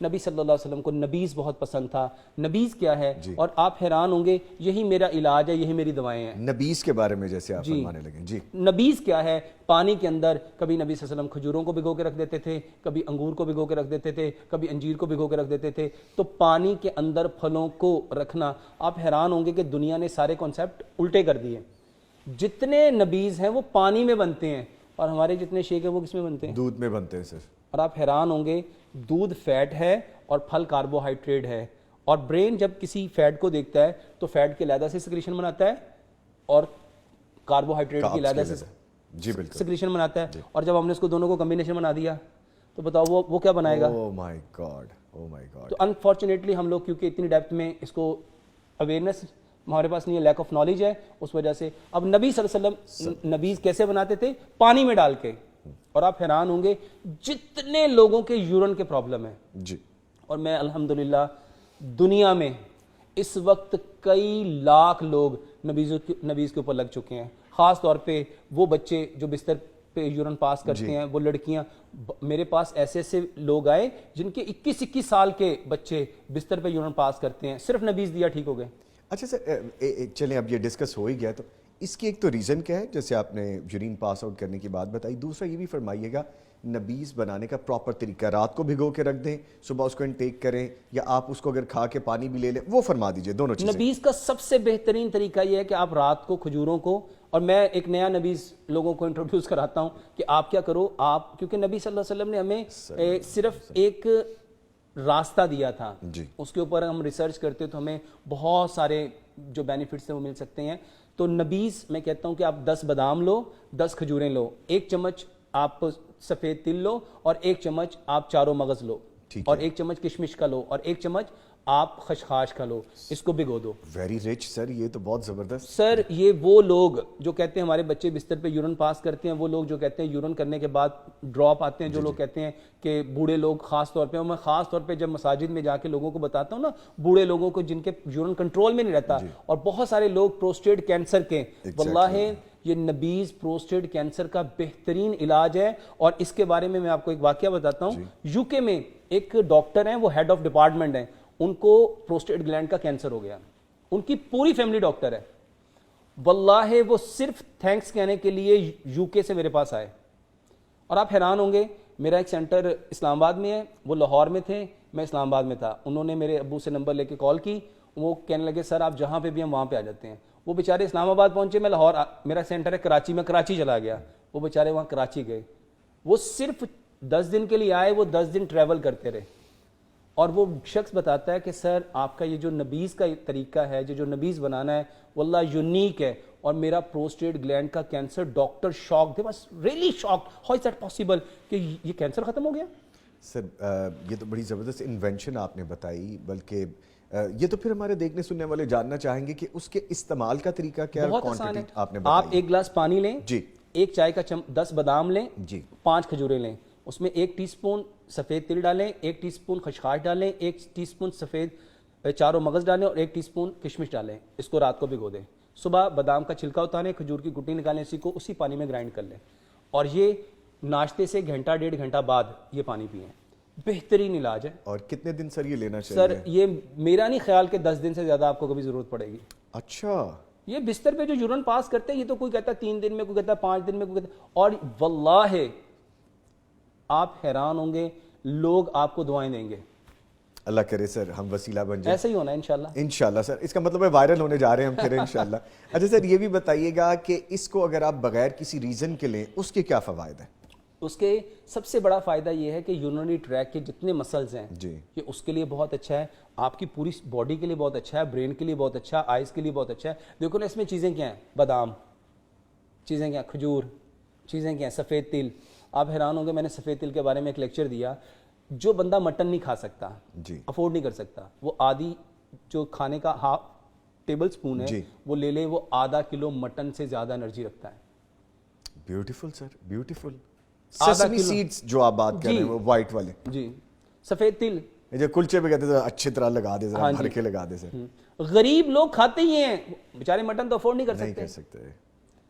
نبی صلی اللہ علیہ وسلم کو نبیز بہت پسند تھا. نبیز کیا ہے؟ اور آپ حیران ہوں گے یہی میرا علاج ہے, یہی میری دوائیں ہیں. نبیز کے بارے میں جیسے آپ فرمانے لگیں. جی نبیز کیا ہے؟ پانی کے اندر کبھی نبی صلی اللہ علیہ وسلم کھجوروں کو بھگو کے رکھ دیتے تھے, کبھی انگور کو بھگو کے رکھ دیتے تھے, کبھی انجیر کو بھگو کے رکھ دیتے تھے. تو پانی کے اندر پھلوں کو رکھنا, آپ حیران ہوں گے کہ دنیا نے سارے کانسیپٹ الٹے کر دیے. جتنے نبیز ہیں وہ پانی میں بنتے ہیں, اور ہمارے جتنے شیک ہیں وہ کس میں بنتے ہیں؟ دودھ میں بنتے ہیں سر. اور آپ حیران ہوں گے دودھ فیٹ ہے اور پھل کاربوہائیڈریٹ ہے, اور برین جب کسی فیٹ کو دیکھتا ہے تو فیٹ کے علیحدہ سے سیکریشن بناتا ہے اور کاربوہائیڈریٹ کی علیحدہ سے سیکریشن بناتا ہے. اور جب ہم نے اس کو دونوں کو کمبینیشن بنا دیا تو بتاؤ وہ کیا بنائے گا؟ او مائی گاڈ, او مائی گاڈ. تو انفارچونیٹلی ہم لوگ کیونکہ اتنی ڈیپتھ میں اس کو اویئرنیس ہمارے پاس نہیں ہے, لیک آف نالج ہے, اس وجہ سے. اب نبی صلی اللہ علیہ وسلم نبیز کیسے بناتے تھے؟ پانی میں ڈال کے. اور آپ حیران ہوں گے جتنے لوگوں کے یورین کے پرابلم ہے, جی, اور میں الحمدللہ دنیا میں اس وقت کئی لاکھ لوگ نبیز کے اوپر لگ چکے ہیں. خاص طور پہ وہ بچے جو بستر پہ یورین پاس کرتے ہیں, وہ لڑکیاں. میرے پاس ایسے ایسے لوگ آئے جن کے 21 سال کے بچے بستر پہ یورین پاس کرتے ہیں, صرف نبیز دیا ٹھیک ہو گئے. اچھا سر, چلیں اب یہ ڈسکس ہو ہی گیا, تو اس کی ایک تو ریزن کیا ہے جیسے آپ نے یورین پاس آؤٹ کرنے کی بات بتائی. دوسرا یہ بھی فرمائیے گا نبیز بنانے کا پراپر طریقہ, رات کو بھگو کے رکھ دیں, صبح اس کو انٹیک کریں, یا آپ اس کو اگر کھا کے پانی بھی لے لیں, وہ فرما دیجئے دونوں چیزیں. نبیز کا سب سے بہترین طریقہ یہ ہے کہ آپ رات کو کھجوروں کو, اور میں ایک نیا نبیز لوگوں کو انٹروڈیوس کراتا ہوں کہ آپ کیا کرو, آپ کیونکہ نبی صلی اللہ علیہ وسلم نے ہمیں صرف ایک راستہ دیا تھا, اس کے اوپر ہم ریسرچ کرتے تو ہمیں بہت سارے جو بینیفٹس ہیں وہ مل سکتے ہیں. تو نبیز میں کہتا ہوں کہ آپ 10 بادام لو, 10 کھجوریں لو, 1 چمچ آپ سفید تل لو, اور 1 چمچ آپ چاروں مغز لو, اور 1 چمچ کشمش کا لو, اور 1 چمچ آپ خشخاش کا لو. اس کو بھگو دو. ویری رچ سر, یہ تو بہت زبردست. سر یہ وہ لوگ جو کہتے ہیں ہمارے بچے بستر پہ یورین پاس کرتے ہیں, وہ لوگ جو کہتے ہیں یورین کرنے کے بعد ڈراپ آتے ہیں, جو لوگ کہتے ہیں کہ بوڑھے لوگ خاص طور پہ, اور میں خاص طور پہ جب مساجد میں جا کے لوگوں کو بتاتا ہوں نا, بوڑھے لوگوں کو جن کے یورین کنٹرول میں نہیں رہتا, اور بہت سارے لوگ پروسٹیٹ کینسر کے, واللہ یہ نبیز پروسٹیٹ کینسر کا بہترین علاج ہے. اور اس کے بارے میں آپ کو ایک واقعہ بتاتا ہوں. یو کے میں ایک ڈاکٹر ہیں, وہ ہیڈ آف ڈپارٹمنٹ ہیں, ان کو پروسٹیٹ گلینڈ کا کینسر ہو گیا. ان کی پوری فیملی ڈاکٹر ہے, واللہ وہ صرف تھینکس کہنے کے لیے یو کے سے میرے پاس آئے. اور آپ حیران ہوں گے, میرا ایک سینٹر اسلام آباد میں ہے, وہ لاہور میں تھے, میں اسلام آباد میں تھا. انہوں نے میرے ابو سے نمبر لے کے کال کی, وہ کہنے لگے سر آپ جہاں پہ بھی ہم وہاں پہ آ جاتے ہیں. وہ بیچارے اسلام آباد پہنچے, میں لاہور, میرا سینٹر ہے کراچی, میں کراچی چلا گیا, وہ بیچارے وہاں کراچی گئے. وہ صرف 10 دن کے لیے آئے, وہ 10 دن ٹریول کرتے رہے. اور وہ شخص بتاتا ہے کہ سر آپ کا یہ جو نبیز کا طریقہ ہے, جو نبیز بنانا ہے, واللہ یونیک ہے, اور میرا پروسٹیٹ گلینڈ کا کینسر, ڈاکٹر شاک تھے, بس really shock, how is that possible کہ یہ کینسر ختم ہو گیا. سر یہ تو بڑی زبردست انوینشن آپ نے بتائی, بلکہ یہ تو پھر ہمارے دیکھنے سننے والے جاننا چاہیں گے کہ اس کے استعمال کا طریقہ کیا ہے. بہت آسان ہے, آپ نے آپ 1 گلاس پانی لیں, جی, 1 چائے کا 10 بادام لیں, جی, 5 کھجوریں لیں, اس میں 1 ٹی سپون سفید تل ڈالیں, 1 ٹی سپون خشخاش ڈالیں, 1 ٹی سپون سفید چاروں مغز ڈالیں, اور 1 ٹی سپون کشمش ڈالیں. اس کو رات کو بھگو دیں, صبح بادام کا چھلکا اتاریں, کھجور کی گٹی نکالیں, اسی کو اسی پانی میں گرائنڈ کر لیں, اور یہ ناشتے سے گھنٹہ 1.5 گھنٹہ بعد یہ پانی پئیں. بہترین علاج ہے. اور کتنے دن سر یہ لینا چاہیے؟ سر یہ میرا نہیں خیال کہ 10 دن سے زیادہ آپ کو کبھی ضرورت پڑے گی. اچھا, یہ بستر پہ جو یورین پاس کرتے ہیں, یہ تو کوئی کہتا ہے 3 دن میں, کوئی کہتا ہے 5 دن میں, کوئی کہتا ہے, اور واللہ آپ حیران ہوں گے, لوگ آپ کو دعائیں دیں گے. اللہ کرے سر ہم وسیلہ بن جائیں. ایسا ہی ہونا ہے انشاءاللہ. انشاءاللہ سر, اس کا مطلب ہے وائرل ہونے جا رہے ہیں ہم پھر انشاءاللہ. اچھا سر یہ بھی بتائیے گا کہ اس کو اگر آپ بغیر کسی ریزن کے لیں, اس کے کیا فوائد ہیں؟ اس کے سب سے بڑا فائدہ یہ ہے کہ یورینری ٹریک کے جتنے مسلز ہیں, یہ اس کے لیے بہت اچھا ہے, آپ کی پوری باڈی کے لیے بہت اچھا ہے, برین کے لیے بہت اچھا ہے, آئیز کے لیے بہت اچھا ہے. دیکھو نا اس میں چیزیں کیا ہیں, بادام, چیزیں کیا ہیں, کھجور, چیزیں کیا ہیں, سفید تل. آپ حیران ہوں گے, میں نے سفید تل کے بارے میں ایک لیکچر دیا. جو بندہ مٹن نہیں کھا سکتا, افورڈ نہیں کر سکتا, وہ آدھی جو کھانے کا ½ ٹیبل سپون ہے وہ لے لے, وہ آدھا کلو مٹن سے زیادہ انرجی رکھتا ہے. بیوٹیفل سر, بیوٹیفل. سیسمی سیڈز جو آپ بات کر رہے ہیں وہ وائٹ والے, جی سفید تل, جو کلچے پہ کہتے ہیں اچھی طرح لگا دے, ذرا بھر کے لگا دے سر. غریب لوگ کھاتے ہی ہیں بیچارے, مٹن تو افورڈ نہیں کر سکتے.